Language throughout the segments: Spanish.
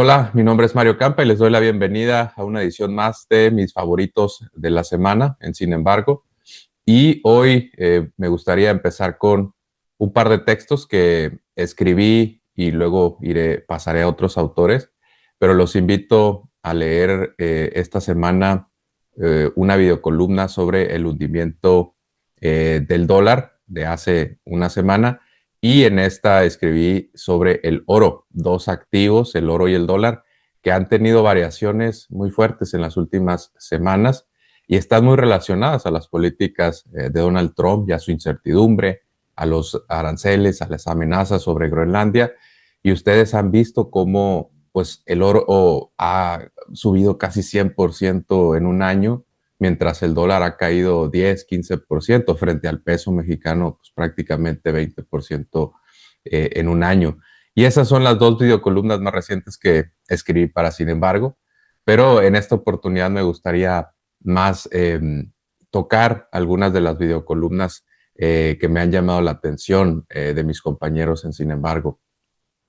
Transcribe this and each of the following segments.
Hola, mi nombre es Mario Campa y les doy la bienvenida a una edición más de mis favoritos de la semana, en Sin embargo. Y hoy me gustaría empezar con un par de textos que escribí y luego pasaré a otros autores, pero los invito a leer esta semana una videocolumna sobre el hundimiento del dólar de hace una semana y en esta escribí sobre el oro, dos activos, el oro y el dólar, que han tenido variaciones muy fuertes en las últimas semanas y están muy relacionadas a las políticas de Donald Trump y a su incertidumbre, a los aranceles, a las amenazas sobre Groenlandia. Y ustedes han visto cómo pues, el oro ha subido casi 100% en un año, mientras el dólar ha caído 10, 15% frente al peso mexicano, pues, prácticamente 20% en un año. Y esas son las dos videocolumnas más recientes que escribí para Sin embargo, pero en esta oportunidad me gustaría más tocar algunas de las videocolumnas que me han llamado la atención de mis compañeros en Sin embargo.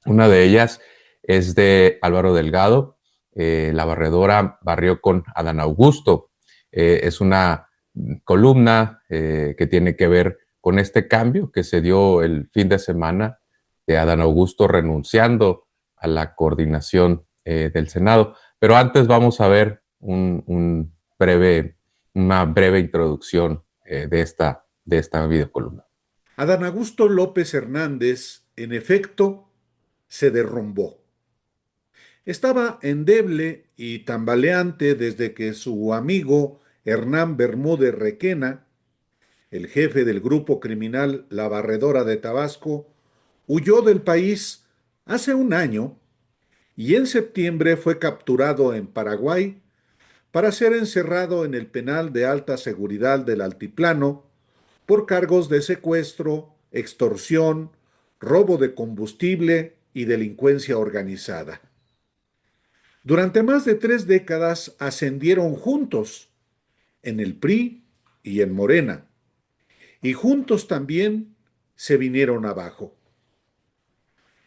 Una de ellas es de Álvaro Delgado. La barredora barrió con Adán Augusto. Es una columna que tiene que ver con este cambio que se dio el fin de semana de Adán Augusto renunciando a la coordinación del Senado. Pero antes vamos a ver una breve introducción de esta videocolumna. Adán Augusto López Hernández, en efecto, se derrumbó. Estaba endeble y tambaleante desde que su amigo Hernán Bermúdez Requena, el jefe del grupo criminal La Barredora de Tabasco, huyó del país hace un año y en septiembre fue capturado en Paraguay para ser encerrado en el penal de alta seguridad del Altiplano por cargos de secuestro, extorsión, robo de combustible y delincuencia organizada. Durante más de 3 décadas ascendieron juntos en el PRI y en Morena, y juntos también se vinieron abajo.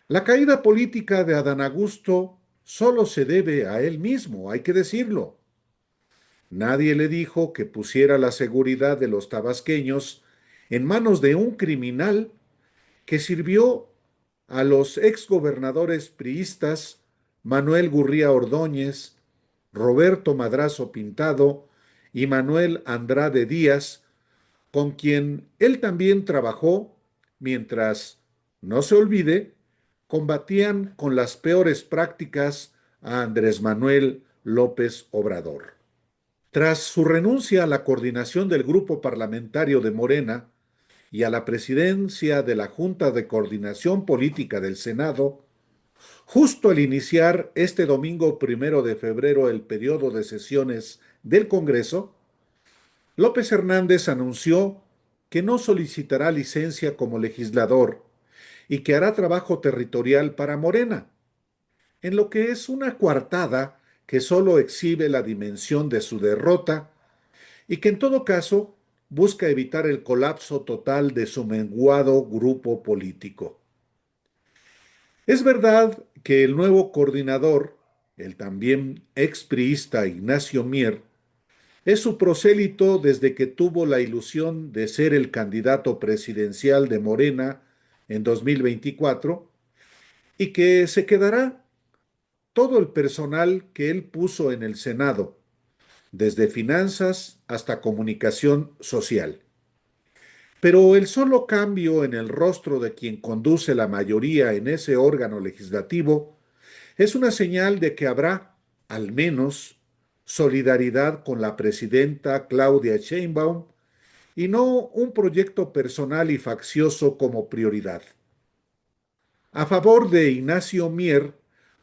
La caída política de Adán Augusto solo se debe a él mismo, hay que decirlo. Nadie le dijo que pusiera la seguridad de los tabasqueños en manos de un criminal que sirvió a los exgobernadores priistas Manuel Gurría Ordóñez, Roberto Madrazo Pintado y Manuel Andrade Díaz, con quien él también trabajó mientras, no se olvide, combatían con las peores prácticas a Andrés Manuel López Obrador. Tras su renuncia a la coordinación del grupo parlamentario de Morena y a la presidencia de la Junta de Coordinación Política del Senado, justo al iniciar este domingo 1 de febrero el periodo de sesiones del Congreso, López Hernández anunció que no solicitará licencia como legislador y que hará trabajo territorial para Morena, en lo que es una coartada que solo exhibe la dimensión de su derrota y que en todo caso busca evitar el colapso total de su menguado grupo político. Es verdad que el nuevo coordinador, el también expriista Ignacio Mier, es su prosélito desde que tuvo la ilusión de ser el candidato presidencial de Morena en 2024 y que se quedará todo el personal que él puso en el Senado, desde finanzas hasta comunicación social. Pero el solo cambio en el rostro de quien conduce la mayoría en ese órgano legislativo es una señal de que habrá, al menos, solidaridad con la presidenta Claudia Sheinbaum y no un proyecto personal y faccioso como prioridad. A favor de Ignacio Mier,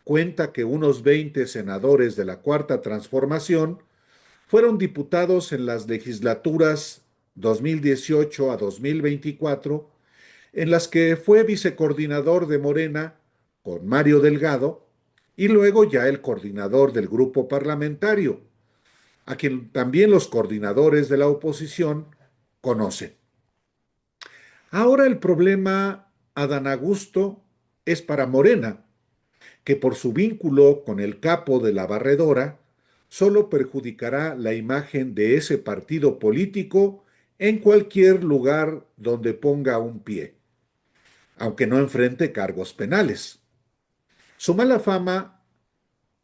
cuenta que unos 20 senadores de la Cuarta Transformación fueron diputados en las legislaturas 2018 a 2024, en las que fue vicecoordinador de Morena con Mario Delgado y luego ya el coordinador del grupo parlamentario, a quien también los coordinadores de la oposición conocen. Ahora el problema, Adán Augusto, es para Morena, que por su vínculo con el capo de la barredora, solo perjudicará la imagen de ese partido político en cualquier lugar donde ponga un pie, aunque no enfrente cargos penales. Su mala fama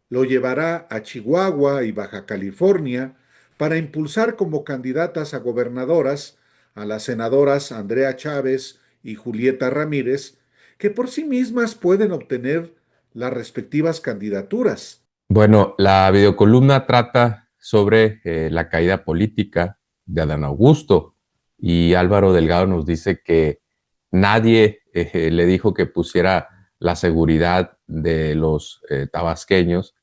lo llevará a Chihuahua y Baja California para impulsar como candidatas a gobernadoras a las senadoras Andrea Chávez y Julieta Ramírez, que por sí mismas pueden obtener las respectivas candidaturas. Bueno, la videocolumna trata sobre la caída política de Adán Augusto y Álvaro Delgado nos dice que nadie le dijo que pusiera la seguridad de los tabasqueños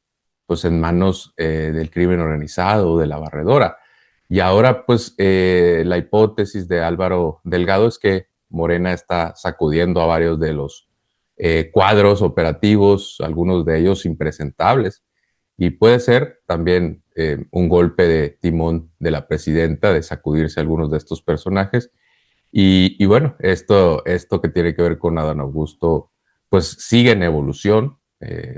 pues en manos del crimen organizado, de la barredora. Y ahora pues la hipótesis de Álvaro Delgado es que Morena está sacudiendo a varios de los cuadros operativos, algunos de ellos impresentables. Y puede ser también un golpe de timón de la presidenta de sacudirse a algunos de estos personajes. Y bueno, esto que tiene que ver con Adán Augusto, pues sigue en evolución,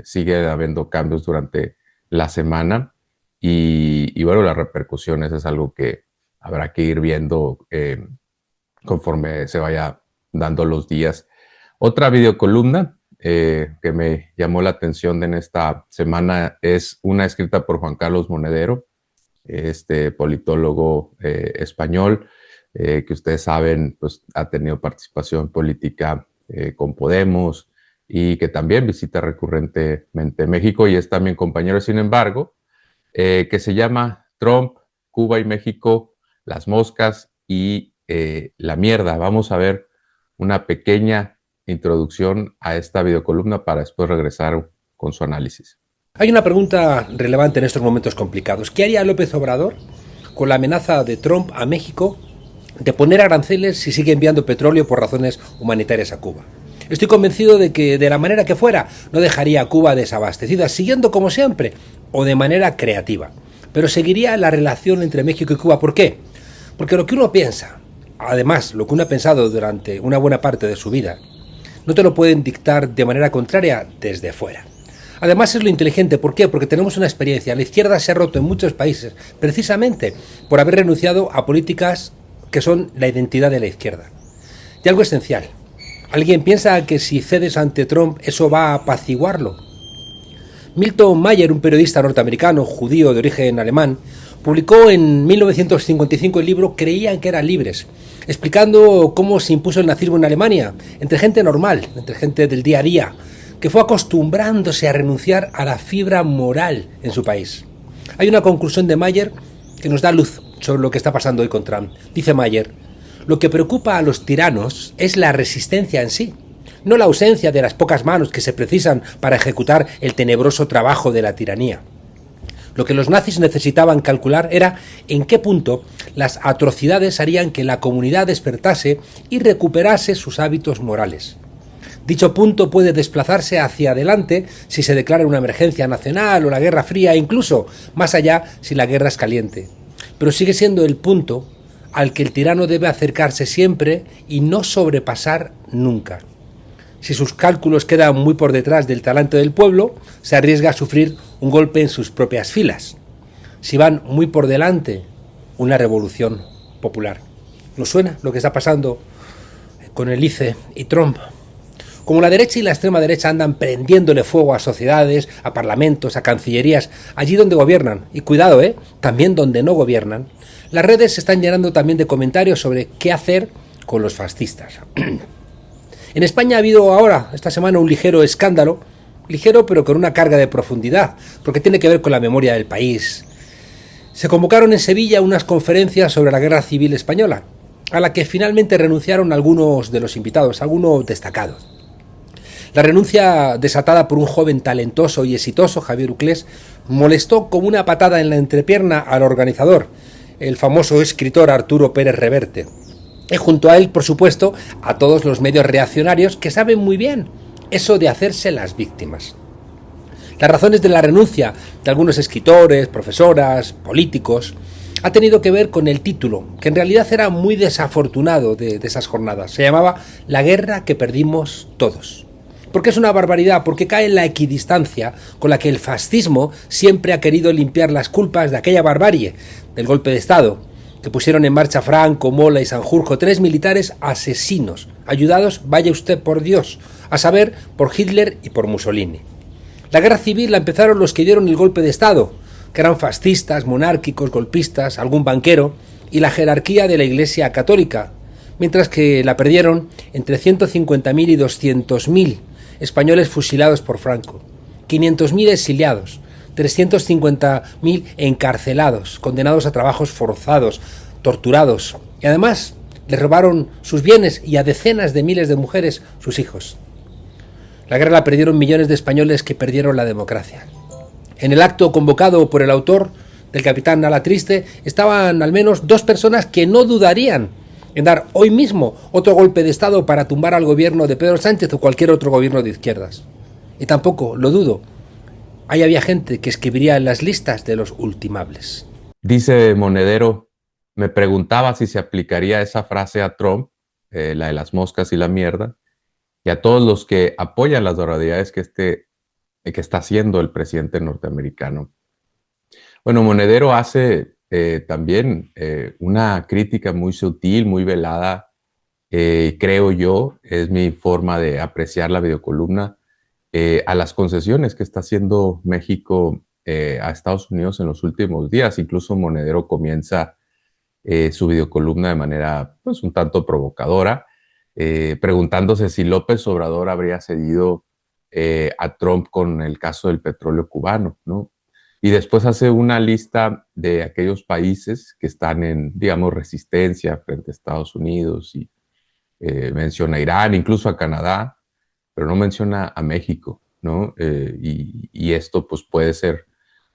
sigue habiendo cambios durante la semana y bueno, las repercusiones es algo que habrá que ir viendo conforme se vaya dando los días. Otra videocolumna que me llamó la atención en esta semana es una escrita por Juan Carlos Monedero, este politólogo español, que ustedes saben, pues ha tenido participación política con Podemos y que también visita recurrentemente México y es también compañero, sin embargo, que se llama Trump, Cuba y México, las moscas y la mierda. Vamos a ver una pequeña introducción a esta videocolumna para después regresar con su análisis. Hay una pregunta relevante en estos momentos complicados. ¿Qué haría López Obrador con la amenaza de Trump a México de poner aranceles si sigue enviando petróleo por razones humanitarias a Cuba? Estoy convencido de que de la manera que fuera no dejaría a Cuba desabastecida, siguiendo como siempre o de manera creativa. Pero seguiría la relación entre México y Cuba. ¿Por qué? Porque lo que uno piensa, además lo que uno ha pensado durante una buena parte de su vida, no te lo pueden dictar de manera contraria desde fuera. Además es lo inteligente. ¿Por qué? Porque tenemos una experiencia. La izquierda se ha roto en muchos países precisamente por haber renunciado a políticas que son la identidad de la izquierda. Y algo esencial. ¿Alguien piensa que si cedes ante Trump eso va a apaciguarlo? Milton Mayer, un periodista norteamericano, judío de origen alemán, publicó en 1955 el libro Creían que eran libres, explicando cómo se impuso el nazismo en Alemania, entre gente normal, entre gente del día a día, que fue acostumbrándose a renunciar a la fibra moral en su país. Hay una conclusión de Mayer que nos da luz sobre lo que está pasando hoy con Trump. Dice Mayer, lo que preocupa a los tiranos es la resistencia en sí, no la ausencia de las pocas manos que se precisan para ejecutar el tenebroso trabajo de la tiranía. Lo que los nazis necesitaban calcular era en qué punto las atrocidades harían que la comunidad despertase y recuperase sus hábitos morales. Dicho punto puede desplazarse hacia adelante si se declara una emergencia nacional o la Guerra Fría, e incluso más allá si la guerra es caliente. Pero sigue siendo el punto al que el tirano debe acercarse siempre y no sobrepasar nunca. Si sus cálculos quedan muy por detrás del talante del pueblo, se arriesga a sufrir un golpe en sus propias filas. Si van muy por delante, una revolución popular. ¿Nos suena lo que está pasando con el ICE y Trump? Como la derecha y la extrema derecha andan prendiéndole fuego a sociedades, a parlamentos, a cancillerías, allí donde gobiernan, y cuidado, también donde no gobiernan, las redes se están llenando también de comentarios sobre qué hacer con los fascistas. En España ha habido ahora, esta semana, un ligero escándalo, ligero pero con una carga de profundidad, porque tiene que ver con la memoria del país. Se convocaron en Sevilla unas conferencias sobre la Guerra Civil Española, a la que finalmente renunciaron algunos de los invitados, algunos destacados. La renuncia desatada por un joven talentoso y exitoso, Javier Uclés, molestó como una patada en la entrepierna al organizador, el famoso escritor Arturo Pérez Reverte. Y junto a él, por supuesto, a todos los medios reaccionarios que saben muy bien eso de hacerse las víctimas. Las razones de la renuncia de algunos escritores, profesoras, políticos, ha tenido que ver con el título, que en realidad era muy desafortunado de esas jornadas. Se llamaba La guerra que perdimos todos. Porque es una barbaridad, porque cae en la equidistancia con la que el fascismo siempre ha querido limpiar las culpas de aquella barbarie, del golpe de Estado, que pusieron en marcha Franco, Mola y Sanjurjo, 3 militares asesinos, ayudados, vaya usted por Dios, a saber, por Hitler y por Mussolini. La guerra civil la empezaron los que dieron el golpe de Estado, que eran fascistas, monárquicos, golpistas, algún banquero, y la jerarquía de la Iglesia católica, mientras que la perdieron entre 150.000 y 200.000 españoles fusilados por Franco, 500.000 exiliados, 350.000 encarcelados, condenados a trabajos forzados, torturados, y además les robaron sus bienes y a decenas de miles de mujeres sus hijos. La guerra la perdieron millones de españoles que perdieron la democracia. En el acto convocado por el autor del Capitán a la Triste estaban al menos 2 personas que no dudarían en dar hoy mismo otro golpe de Estado para tumbar al gobierno de Pedro Sánchez o cualquier otro gobierno de izquierdas. Y tampoco, lo dudo, ahí había gente que escribiría en las listas de los ultimables. Dice Monedero, me preguntaba si se aplicaría esa frase a Trump, la de las moscas y la mierda, y a todos los que apoyan las barbaridades que está haciendo el presidente norteamericano. Bueno, Monedero hace también una crítica muy sutil, muy velada, creo yo, es mi forma de apreciar la videocolumna, a las concesiones que está haciendo México a Estados Unidos en los últimos días. Incluso Monedero comienza su videocolumna de manera pues un tanto provocadora, preguntándose si López Obrador habría cedido a Trump con el caso del petróleo cubano, ¿no? Y después hace una lista de aquellos países que están en, digamos, resistencia frente a Estados Unidos y menciona a Irán, incluso a Canadá, pero no menciona a México, ¿no? Y esto pues puede ser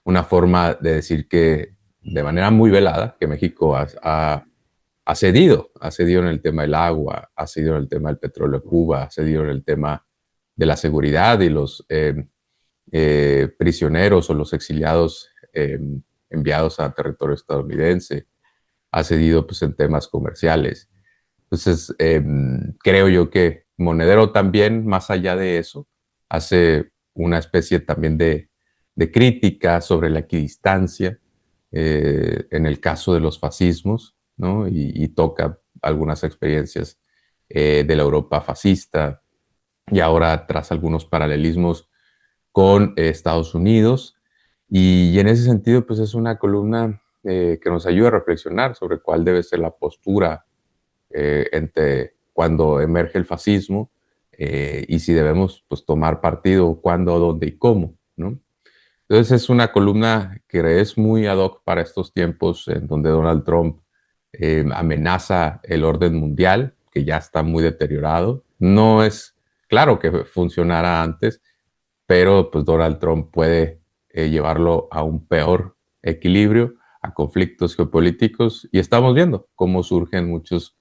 una forma de decir que de manera muy velada que México ha cedido en el tema del agua, ha cedido en el tema del petróleo de Cuba, ha cedido en el tema de la seguridad y los prisioneros o los exiliados enviados a territorio estadounidense, ha cedido pues en temas comerciales. Entonces, creo yo que Monedero también, más allá de eso, hace una especie también de crítica sobre la equidistancia en el caso de los fascismos, ¿no? Y toca algunas experiencias de la Europa fascista y ahora tras algunos paralelismos con Estados Unidos. Y en ese sentido, pues es una columna que nos ayuda a reflexionar sobre cuál debe ser la postura entre cuando emerge el fascismo y si debemos pues, tomar partido, cuándo, dónde y cómo, ¿no? Entonces es una columna que es muy ad hoc para estos tiempos en donde Donald Trump amenaza el orden mundial, que ya está muy deteriorado. No es claro que funcionara antes, pero pues Donald Trump puede llevarlo a un peor equilibrio, a conflictos geopolíticos, y estamos viendo cómo surgen muchos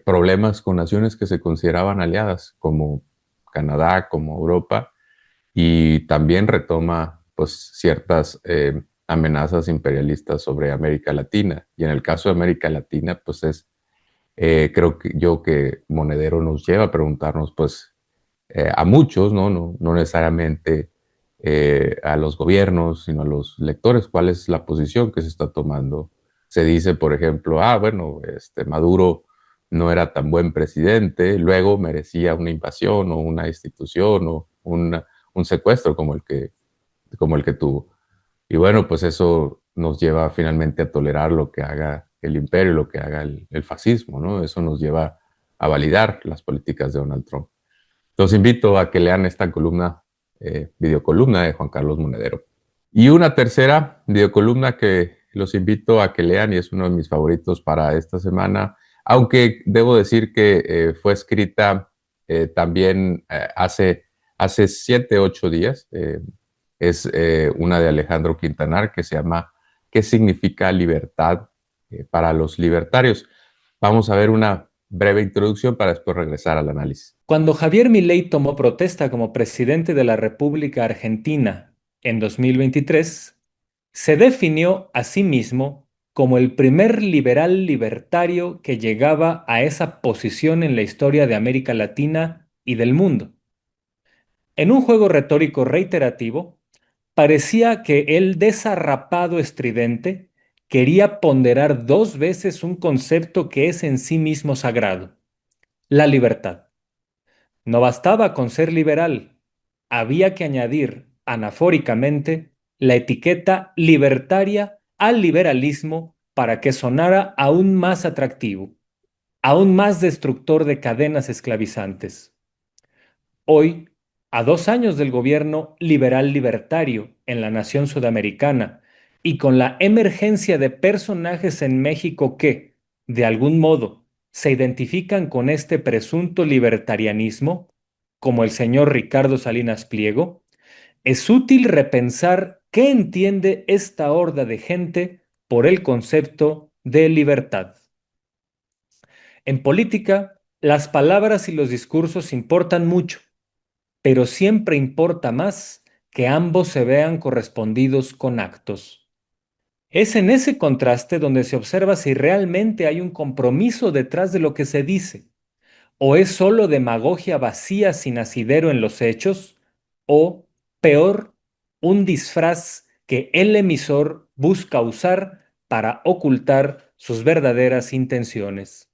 problemas con naciones que se consideraban aliadas, como Canadá, como Europa, y también retoma pues ciertas amenazas imperialistas sobre América Latina. Y en el caso de América Latina, pues creo que Monedero nos lleva a preguntarnos, pues, a muchos, no necesariamente a los gobiernos, sino a los lectores, cuál es la posición que se está tomando. Se dice, por ejemplo, bueno, Maduro no era tan buen presidente, luego merecía una invasión o una destitución o un secuestro como el que tuvo. Y bueno, pues eso nos lleva finalmente a tolerar lo que haga el imperio, lo que haga el fascismo, ¿no? Eso nos lleva a validar las políticas de Donald Trump. Los invito a que lean esta columna, videocolumna de Juan Carlos Monedero. Y una tercera videocolumna que los invito a que lean y es uno de mis favoritos para esta semana, aunque debo decir que fue escrita también hace 7, 8 días. Es una de Alejandro Quintanar que se llama ¿Qué significa libertad para los libertarios? Vamos a ver una breve introducción para después regresar al análisis. Cuando Javier Milei tomó protesta como presidente de la República Argentina en 2023, se definió a sí mismo como el primer liberal libertario que llegaba a esa posición en la historia de América Latina y del mundo. En un juego retórico reiterativo, parecía que el desarrapado estridente quería ponderar dos veces un concepto que es en sí mismo sagrado: la libertad. No bastaba con ser liberal, había que añadir, anafóricamente, la etiqueta libertaria al liberalismo para que sonara aún más atractivo, aún más destructor de cadenas esclavizantes. Hoy, a 2 años del gobierno liberal libertario en la nación sudamericana y con la emergencia de personajes en México que, de algún modo, se identifican con este presunto libertarianismo, como el señor Ricardo Salinas Pliego, es útil repensar qué entiende esta horda de gente por el concepto de libertad. En política, las palabras y los discursos importan mucho, pero siempre importa más que ambos se vean correspondidos con actos. Es en ese contraste donde se observa si realmente hay un compromiso detrás de lo que se dice, o es solo demagogia vacía sin asidero en los hechos, o, peor, un disfraz que el emisor busca usar para ocultar sus verdaderas intenciones.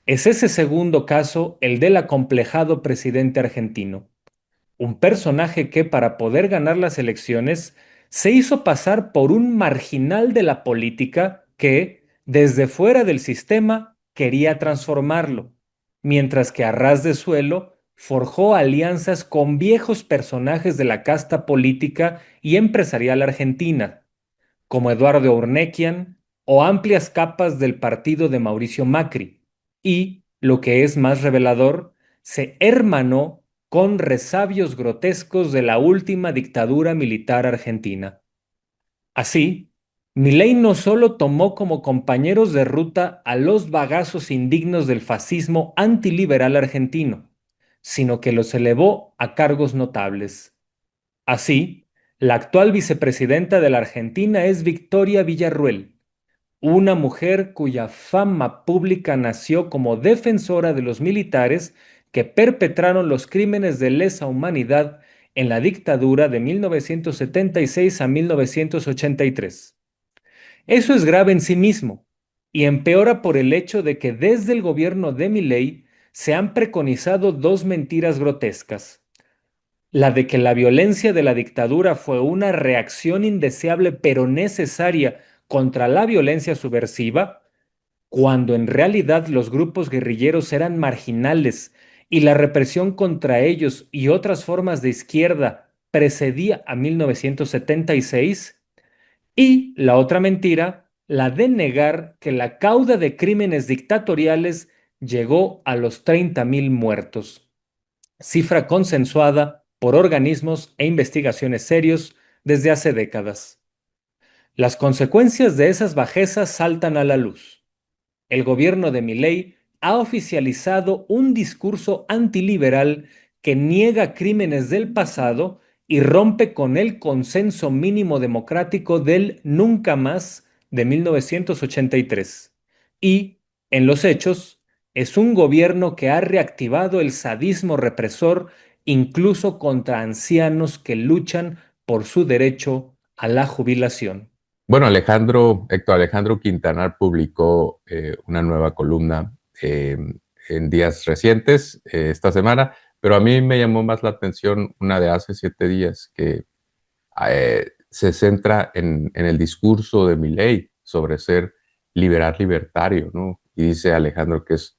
Es ese segundo caso el del acomplejado presidente argentino, un personaje que para poder ganar las elecciones se hizo pasar por un marginal de la política que, desde fuera del sistema, quería transformarlo, mientras que a ras de suelo forjó alianzas con viejos personajes de la casta política y empresarial argentina, como Eduardo Urnequian o amplias capas del partido de Mauricio Macri, y, lo que es más revelador, se hermanó con resabios grotescos de la última dictadura militar argentina. Así, Milei no solo tomó como compañeros de ruta a los bagazos indignos del fascismo antiliberal argentino, sino que los elevó a cargos notables. Así, la actual vicepresidenta de la Argentina es Victoria Villarruel, una mujer cuya fama pública nació como defensora de los militares que perpetraron los crímenes de lesa humanidad en la dictadura de 1976 a 1983. Eso es grave en sí mismo y empeora por el hecho de que desde el gobierno de Milei se han preconizado dos mentiras grotescas: la de que la violencia de la dictadura fue una reacción indeseable pero necesaria contra la violencia subversiva, cuando en realidad los grupos guerrilleros eran marginales y la represión contra ellos y otras formas de izquierda precedía a 1976, y la otra mentira, la de negar que la cauda de crímenes dictatoriales llegó a los 30.000 muertos, cifra consensuada por organismos e investigaciones serios desde hace décadas. Las consecuencias de esas bajezas saltan a la luz. El gobierno de Milei ha oficializado un discurso antiliberal que niega crímenes del pasado y rompe con el consenso mínimo democrático del nunca más de 1983. Y, en los hechos, es un gobierno que ha reactivado el sadismo represor incluso contra ancianos que luchan por su derecho a la jubilación. Bueno, Héctor Alejandro Quintanar publicó una nueva columna en días recientes, esta semana, pero a mí me llamó más la atención una de hace 7 días que se centra en el discurso de Milei sobre ser liberal libertario, ¿no? Y dice Alejandro que es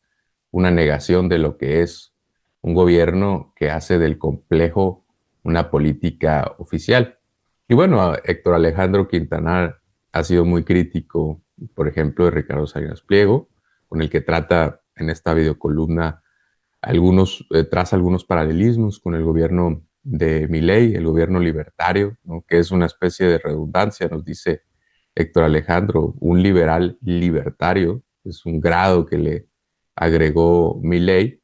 una negación de lo que es un gobierno que hace del complejo una política oficial. Y bueno, Héctor Alejandro Quintanar ha sido muy crítico, por ejemplo, de Ricardo Salinas Pliego, con el que trata en esta videocolumna traza algunos paralelismos con el gobierno de Milei, el gobierno libertario, ¿no? Que es una especie de redundancia, nos dice Héctor Alejandro, un liberal libertario, es un grado que le agregó Milei.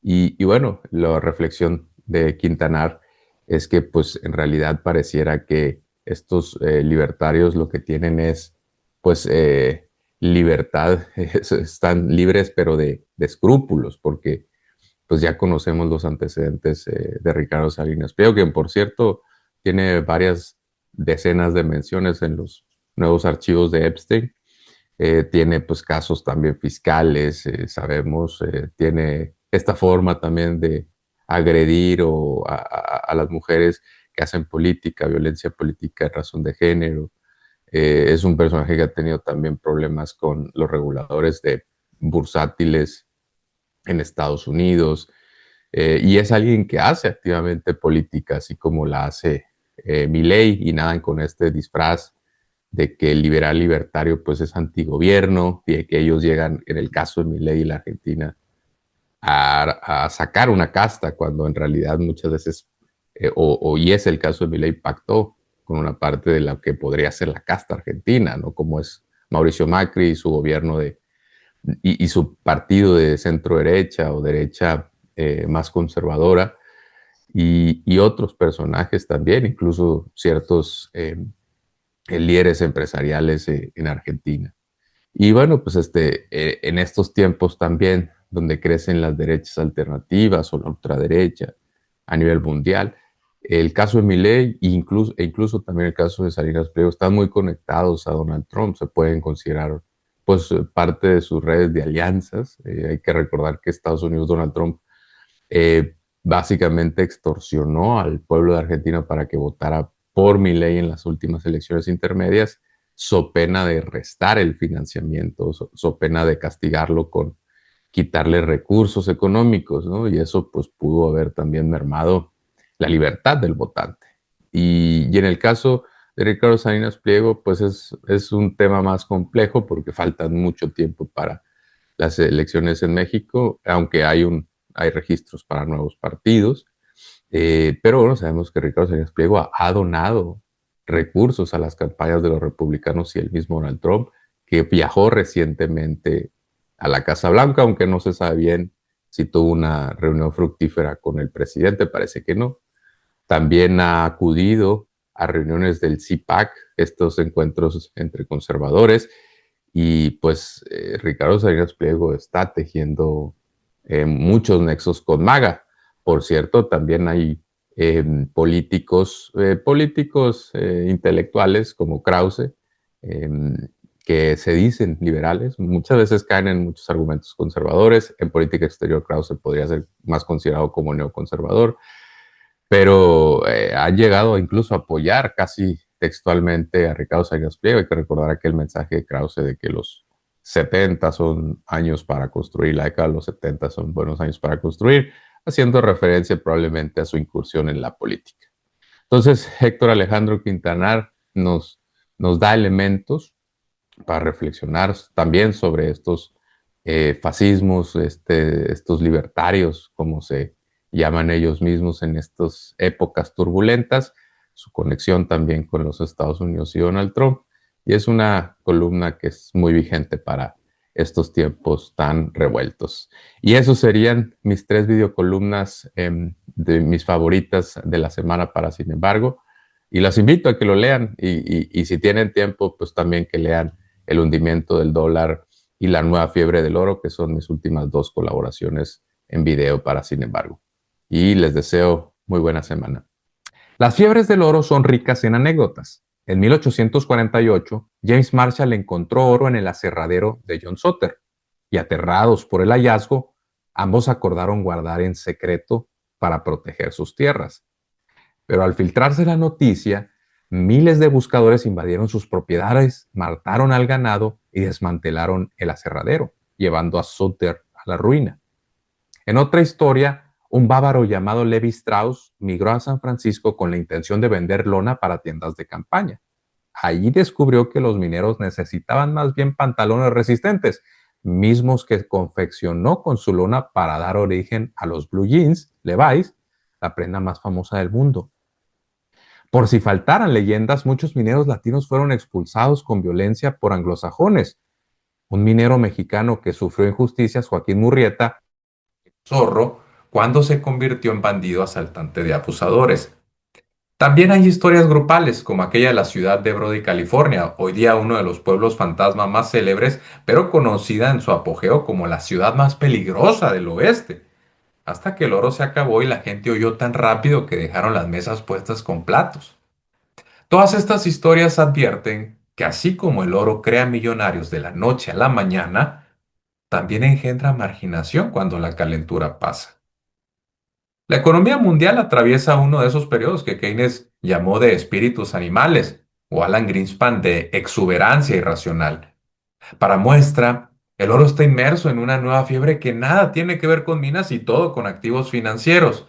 Y bueno, la reflexión de Quintanar es que pues en realidad pareciera que estos libertarios lo que tienen es pues libertad, están libres pero de escrúpulos, porque pues ya conocemos los antecedentes de Ricardo Salinas Pliego, quien por cierto tiene varias decenas de menciones en los nuevos archivos de Epstein. Tiene pues casos también fiscales, sabemos, tiene esta forma también de agredir a las mujeres que hacen política, violencia política en razón de género. Es un personaje que ha tenido también problemas con los reguladores de bursátiles en Estados Unidos, y es alguien que hace activamente política, así como la hace Milei, y nada con este disfraz de que el liberal libertario pues es antigobierno, y de que ellos llegan, en el caso de Milei y la Argentina, a sacar una casta, cuando en realidad muchas veces, y es el caso de Milei, pactó con una parte de la que podría ser la casta argentina, ¿no? Como es Mauricio Macri y su gobierno y su partido de centro derecha o derecha más conservadora, y otros personajes también, incluso ciertos líderes empresariales en Argentina. Y bueno, pues en estos tiempos también, donde crecen las derechas alternativas o la ultraderecha a nivel mundial, el caso de Milei e incluso también el caso de Salinas Pliego están muy conectados a Donald Trump, se pueden considerar pues parte de sus redes de alianzas. Hay que recordar que Estados Unidos, Donald Trump, básicamente extorsionó al pueblo de Argentina para que votara por Milei en las últimas elecciones intermedias, so pena de restar el financiamiento, so pena de castigarlo con quitarle recursos económicos, ¿no? Y eso pues pudo haber también mermado la libertad del votante. Y en el caso de Ricardo Salinas Pliego, pues es un tema más complejo porque falta mucho tiempo para las elecciones en México, aunque hay registros para nuevos partidos. Pero bueno, sabemos que Ricardo Salinas Pliego ha donado recursos a las campañas de los republicanos y el mismo Donald Trump, que viajó recientemente a la Casa Blanca, aunque no se sabe bien si tuvo una reunión fructífera con el presidente, parece que no. También ha acudido a reuniones del CPAC, estos encuentros entre conservadores, y pues Ricardo Salinas Pliego está tejiendo muchos nexos con MAGA. Por cierto, también hay políticos intelectuales como Krause, eh, que se dicen liberales, muchas veces caen en muchos argumentos conservadores. En política exterior, Krause podría ser más considerado como neoconservador, pero han llegado incluso a apoyar casi textualmente a Ricardo Salinas Pliego. Hay que recordar aquel mensaje de Krause de que los 70 son años para construir, la década de los 70 son buenos años para construir, haciendo referencia probablemente a su incursión en la política. Entonces, Héctor Alejandro Quintanar nos da elementos para reflexionar también sobre estos fascismos, estos libertarios, como se llaman ellos mismos en estas épocas turbulentas, su conexión también con los Estados Unidos y Donald Trump. Y es una columna que es muy vigente para estos tiempos tan revueltos. Y esos serían mis 3 videocolumnas de mis favoritas de la semana para Sin embargo. Y las invito a que lo lean y si tienen tiempo, pues también que lean El hundimiento del dólar y La nueva fiebre del oro, que son mis últimas 2 colaboraciones en video para Sin embargo. Y les deseo muy buena semana. Las fiebres del oro son ricas en anécdotas. En 1848, James Marshall encontró oro en el aserradero de John Sutter, y aterrados por el hallazgo, ambos acordaron guardar en secreto para proteger sus tierras. Pero al filtrarse la noticia, miles de buscadores invadieron sus propiedades, mataron al ganado y desmantelaron el aserradero, llevando a Sutter a la ruina. En otra historia, un bávaro llamado Levi Strauss migró a San Francisco con la intención de vender lona para tiendas de campaña. Allí descubrió que los mineros necesitaban más bien pantalones resistentes, mismos que confeccionó con su lona para dar origen a los blue jeans, Levi's, la prenda más famosa del mundo. Por si faltaran leyendas, muchos mineros latinos fueron expulsados con violencia por anglosajones. Un minero mexicano que sufrió injusticias, Joaquín Murrieta, Zorro, cuando se convirtió en bandido asaltante de abusadores. También hay historias grupales, como aquella de la ciudad de Brody, California, hoy día uno de los pueblos fantasma más célebres, pero conocida en su apogeo como la ciudad más peligrosa del oeste. hasta que el oro se acabó y la gente huyó tan rápido que dejaron las mesas puestas con platos. Todas estas historias advierten que así como el oro crea millonarios de la noche a la mañana, también engendra marginación cuando la calentura pasa. La economía mundial atraviesa uno de esos periodos que Keynes llamó de espíritus animales o Alan Greenspan de exuberancia irracional. Para muestra, el oro está inmerso en una nueva fiebre que nada tiene que ver con minas y todo con activos financieros.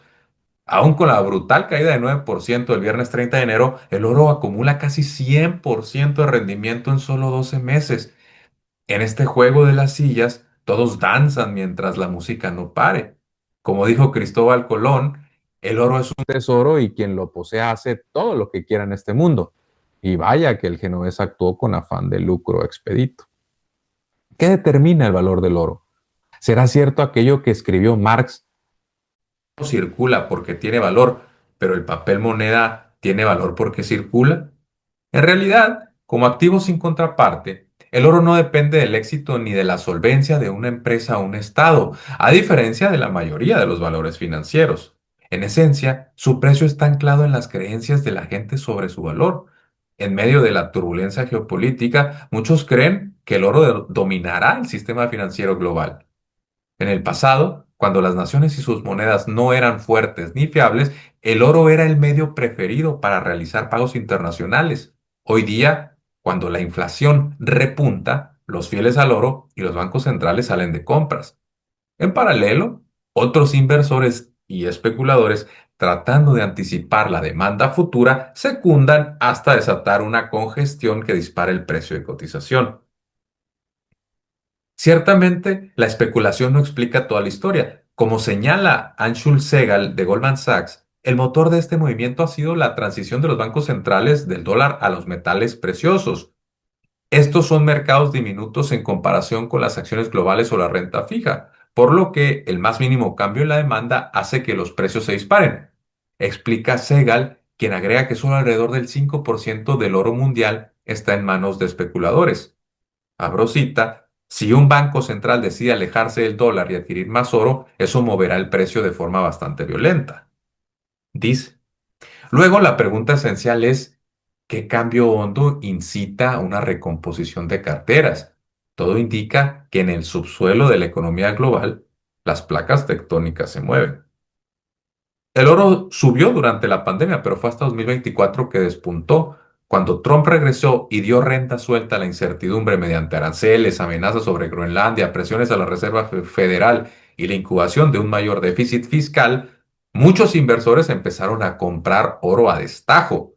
Aún con la brutal caída de 9% el viernes 30 de enero, el oro acumula casi 100% de rendimiento en solo 12 meses. En este juego de las sillas, todos danzan mientras la música no pare. Como dijo Cristóbal Colón, el oro es un tesoro y quien lo posea hace todo lo que quiera en este mundo. Y vaya que el genovés actuó con afán de lucro expedito. ¿Qué determina el valor del oro? ¿Será cierto aquello que escribió Marx? Circula porque tiene valor, pero el papel moneda tiene valor porque circula. En realidad, como activo sin contraparte, el oro no depende del éxito ni de la solvencia de una empresa o un estado, a diferencia de la mayoría de los valores financieros. En esencia, su precio está anclado en las creencias de la gente sobre su valor. En medio de la turbulencia geopolítica, muchos creen que el oro dominará el sistema financiero global. En el pasado, cuando las naciones y sus monedas no eran fuertes ni fiables, el oro era el medio preferido para realizar pagos internacionales. Hoy día, cuando la inflación repunta, los fieles al oro y los bancos centrales salen de compras. En paralelo, otros inversores y especuladores, tratando de anticipar la demanda futura, secundan hasta desatar una congestión que dispara el precio de cotización. Ciertamente, la especulación no explica toda la historia. Como señala Anshul Segal de Goldman Sachs, el motor de este movimiento ha sido la transición de los bancos centrales del dólar a los metales preciosos. Estos son mercados diminutos en comparación con las acciones globales o la renta fija, por lo que el más mínimo cambio en la demanda hace que los precios se disparen. Explica Segal, quien agrega que solo alrededor del 5% del oro mundial está en manos de especuladores. Abro cita, si un banco central decide alejarse del dólar y adquirir más oro, eso moverá el precio de forma bastante violenta. Dice. Luego la pregunta esencial es, ¿qué cambio hondo incita a una recomposición de carteras? Todo indica que en el subsuelo de la economía global, las placas tectónicas se mueven. El oro subió durante la pandemia, pero fue hasta 2024 que despuntó, cuando Trump regresó y dio renta suelta a la incertidumbre mediante aranceles, amenazas sobre Groenlandia, presiones a la Reserva Federal y la incubación de un mayor déficit fiscal. Muchos inversores empezaron a comprar oro a destajo.